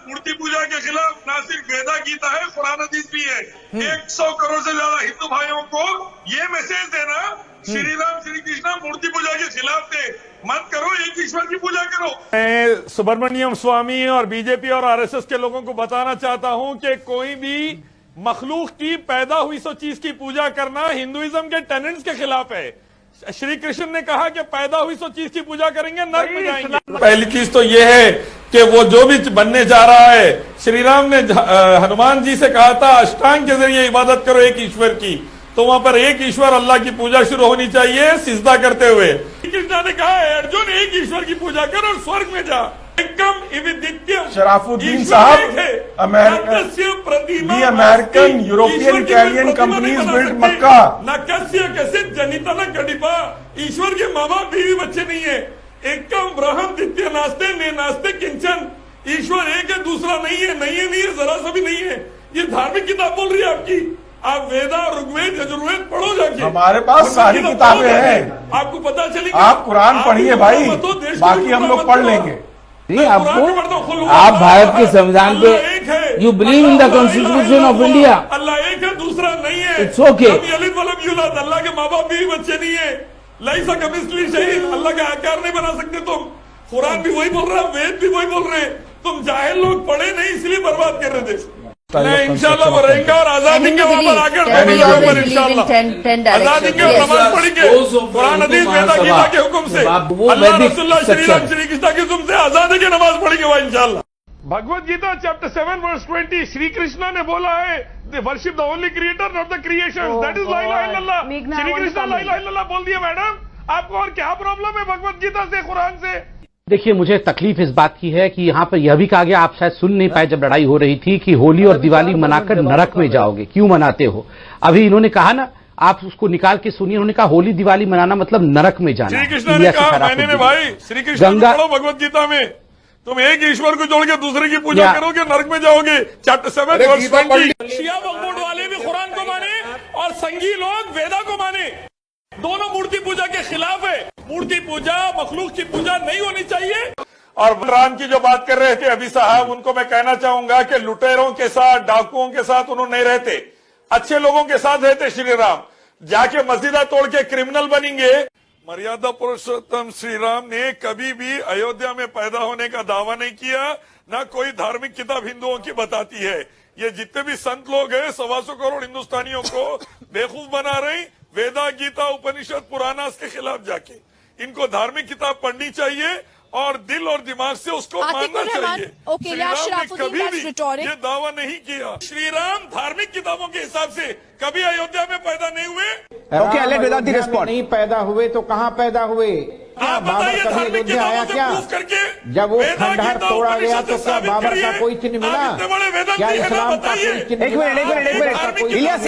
मूर्ति पूजा के खिलाफ ना सिर्फ वेदा गीता है, कुरान हदीस भी है। 100 करोड़ से ज्यादा हिंदू भाइयों को ये मैसेज देना, श्री राम श्री कृष्ण मूर्ति पूजा के खिलाफ थे, मत करो, एक ईश्वर की पूजा करो। मैं सुब्रमण्यम स्वामी और बीजेपी और आरएसएस के लोगों को बताना चाहता हूं कि कोई भी मखलूक की पैदा हुई सो चीज की पूजा करना हिंदुइज्म के टेनेंट्स के खिलाफ है। श्री कृष्ण ने कहा कि पैदा हुई सो चीज की पूजा करेंगे नरक में जाएंगे। पहली चीज तो यह है कि वो जो भी बनने जा रहा है, श्री राम ने हनुमान जी से कहा था अष्टांग के जरिए इबादत करो एक ईश्वर की, तो वहां पर एक ईश्वर अल्लाह की पूजा शुरू होनी चाहिए सिजदा करते हुए। कृष्ण ने कहा है अर्जुन एक ईश्वर की पूजा कर और स्वर्ग में जा। शराफुद्दीन साहब, American European Italian companies build Mecca. न कस्य कैसे जनिता न गडिपा, ईश्वर के माँ बाप बीवी बच्चे नहीं है। एकम ब्रह्म द्वितीय नास्ते ने नास्ते किंचन, ईश्वर एक है दूसरा नहीं है, नहीं है नहीं है, जरा सा भी नहीं है। ये धार्मिक किताब बोल रही है आपकी। आप वेदा ऋग्वेद यजुर्वेद पढ़ो जाके, हमारे पास सारी किताबें हैं, आपको पता चलेगी। आप कुरान पढ़िए भाई, बाकी हम लोग पढ़ लेंगे। नहीं, आपको आप भारत के संविधान पे you believe in the constitution of India. Allah एक है दूसरा नहीं है। It's okay. अल्लाह के माँ बाप भी बच्चे नहीं है। लई सा कमिस्ट्री शहीद, अल्लाह का आकार नहीं बना सकते तुम। कुरान भी वही बोल रहा है, वेद भी वही बोल रहे हैं। तुम जाहिल लोग पढ़े नहीं इसलिए बर्बाद कर रहे थे। इंशाल्लाह बढ़ेंगे और आजादी के वहां पर आकर इंशाल्लाह आजादी के नमाज पढ़ेंगे कुरान हदीस वेदा गीता के हुक्म से, अल्लाह रसूलुल्लाह श्री राम श्री कृष्ण के हुक्म से आजादी के नमाज पढ़ेंगे वहां इंशाल्लाह। भगवत गीता चैप्टर 7 वर्स 20 श्री कृष्ण ने बोला है worship the only creator not the creation, that is ला इलाहा इल्लल्लाह। श्री कृष्ण ला इलाहा इल्लल्लाह बोल दिया मैडम, आपको और क्या प्रॉब्लम है भगवत गीता से कुरान से? देखिए, मुझे तकलीफ इस बात की है कि यहाँ पर यह भी कहा गया, आप शायद सुन नहीं पाए जब लड़ाई हो रही थी, कि होली और दिवाली मनाकर नरक में जाओगे, क्यों मनाते हो? अभी इन्होंने कहा ना, आप उसको निकाल के सुनिए, उन्होंने कहा होली दिवाली मनाना मतलब नरक में जाना। श्री कृष्ण ने कहा, मैंने भाई श्री कृष्ण पढ़ो भगवत गीता में, तुम एक ईश्वर को जोड़ के दूसरे की पूजा करोगे नरक में जाओगे। Chapter 7 verse 20। शिया बंगोड वाले भी कुरान को माने और संगी लोग वेदा को माने, दोनों मूर्ति पूजा के खिलाफ है। मूर्ति पूजा मखलूक की पूजा नहीं होनी चाहिए। और राम की जो बात कर रहे थे अभी साहब, उनको मैं कहना चाहूंगा कि लुटेरों के साथ डाकुओं के साथ उन्होंने नहीं रहते, अच्छे लोगों के साथ रहते श्री राम। जाके मस्जिदा तोड़ के क्रिमिनल बनेंगे। मर्यादा पुरुषोत्तम श्री राम ने कभी भी अयोध्या में पैदा होने का दावा नहीं किया, ना कोई धार्मिक किताब हिंदुओं की बताती है। ये जितने भी संत लोग हैं 125 करोड़ हिंदुस्तानियों को बेवकूफ बना रहे, वेदा गीता उपनिषद पुराणास के खिलाफ जाके। इनको धार्मिक किताब पढ़नी चाहिए और दिल और दिमाग से उसको मानना चाहिए। श्री राम ने कभी भी ये दावा नहीं किया। श्री राम धार्मिक किताबों के हिसाब से कभी अयोध्या में पैदा नहीं हुए। नहीं पैदा हुए तो कहाँ पैदा हुए? आप बताइए धार्मिक किताबों से प्रूफ करके। जब वो खंडहर तोड़ा गया तो क्या बाबर का कोई चिन्ह मिला? क्या इस्लाम का कोई चिन्ह? एक मिनट, इलियास